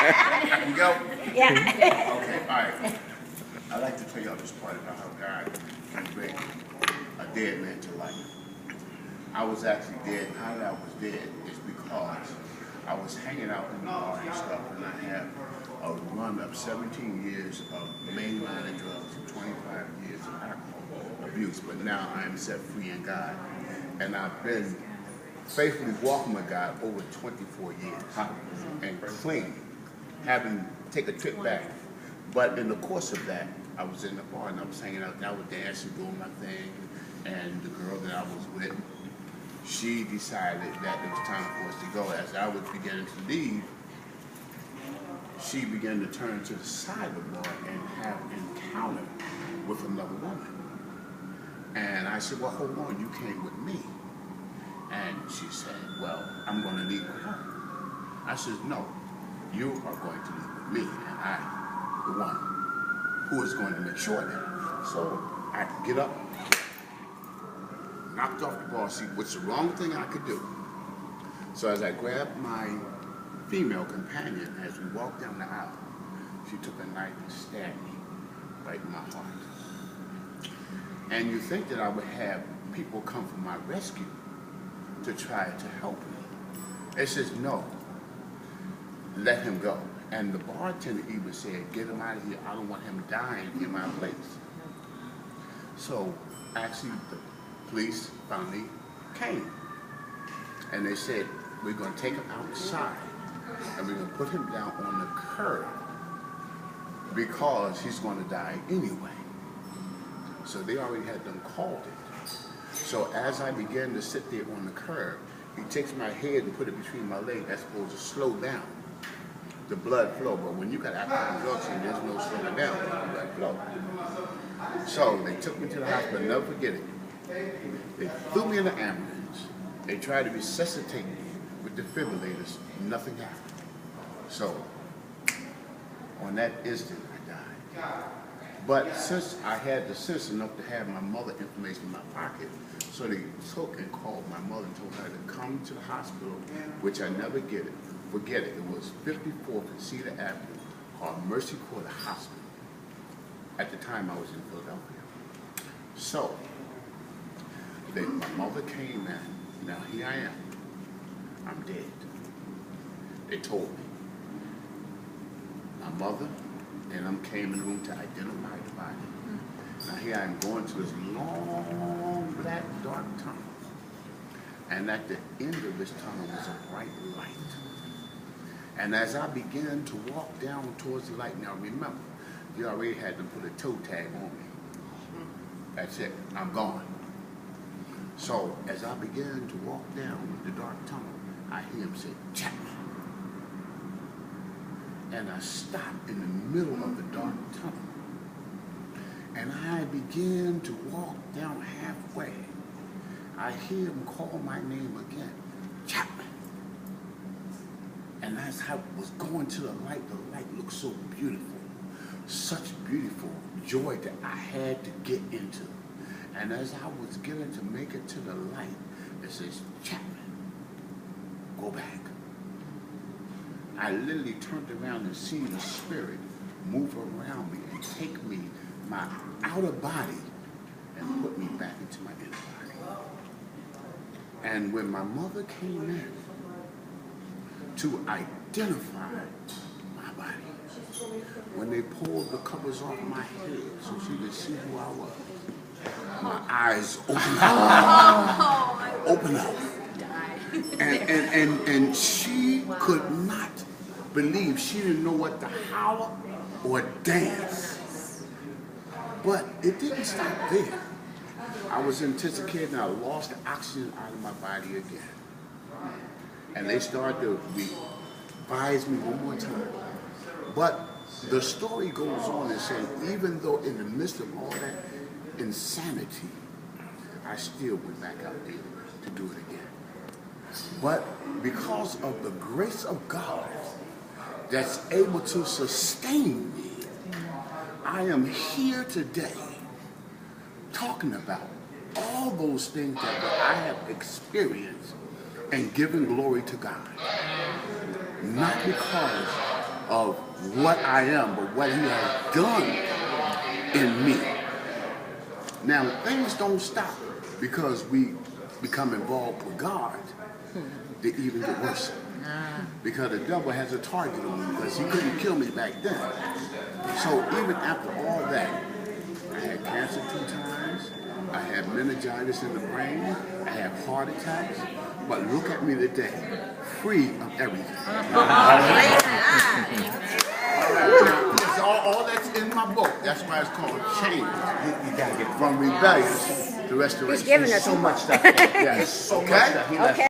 You go? Yeah. Okay, all right. I'd like to tell y'all this part about how God can bring a dead man to life. I was actually dead. How I was dead is because I was hanging out in the bar and stuff, and I have a run of 17 years of mainline drugs and 25 years of alcohol abuse. But now I am set free in God, and I've been faithfully walking with God over 24 years and clean, having take a trip back. But in the course of that, I was in the bar and I was hanging out and I was dancing, doing my thing, and the girl that I was with, she decided that it was time for us to go. As I was beginning to leave, she began to turn to the side of the bar and have an encounter with another woman. And I said, well, hold on, you came with me. And she said, well, I'm going to leave with her. I said, no, you are going to leave with me, and I, the one who is going to make sure that. So I get up, knocked off the bar seat, which is the wrong thing I could do. So as I grabbed my female companion, as we walked down the aisle, she took a knife and stabbed me right in my heart. And you think that I would have people come for my rescue to try to help me. It says, no, let him go. And the bartender even said, get him out of here. I don't want him dying in my place. So actually the police finally came. And they said, we're going to take him outside and we're going to put him down on the curb because he's going to die anyway. So they already had them called it. So as I began to sit there on the curb, he takes my head and put it between my legs. That's supposed to slow down the blood flow. But when you got alcohol drugs, there's no slowing down the blood flow. So they took me to the hospital. Never forget it. They threw me in the ambulance. They tried to resuscitate me with defibrillators. Nothing happened. So on that instant, I died. But since I had the sense enough to have my mother information in my pocket, so they took and called my mother and told her to come to the hospital, which I never forget it. It was 54th and Cedar Avenue, called Mercy Quarter Hospital. At the time, I was in Philadelphia. So my mother came in. Now here I am. I'm dead. They told me. My mother and I came in the room to identify the body. Now here I am going to this long, black, dark tunnel. And at the end of this tunnel was a bright light. And as I began to walk down towards the light, now remember, you already had to put a toe tag on me. That's it, I'm gone. So as I began to walk down the dark tunnel, I hear him say, Chapman. And I stopped in the middle of the dark tunnel. And I began to walk down halfway. I hear him call my name again, Chapman. And as I was going to the light looked so beautiful. Such beautiful joy that I had to get into. And as I was getting to make it to the light, it says, Chapman, go back. I literally turned around and see the spirit move around me and take me, my outer body, and put me back into my inner body. And when my mother came in to identify my body, when they pulled the covers off my head so she could see who I was, my eyes opened up. And she could not believe. She didn't know what to holler or dance. But it didn't stop there. I was intoxicated and I lost the oxygen out of my body again. And they started to revise me one more time. But the story goes on and says, even though in the midst of all that insanity, I still went back out there to do it again. But because of the grace of God that's able to sustain me, I am here today talking about all those things that I have experienced and given glory to God. Not because of what I am, but what he has done in me. Now, things don't stop because we become involved with God. They even get worse. Because the devil has a target on me because he couldn't kill me back then. So even after all that, I had cancer 2 times. I had meningitis in the brain. I had heart attacks. But look at me today, free of everything. All that's in my book. That's why it's called Change. You gotta get From rebellion to restoration. He's giving us so much stuff. Yes. So much Okay? stuff. He left Okay.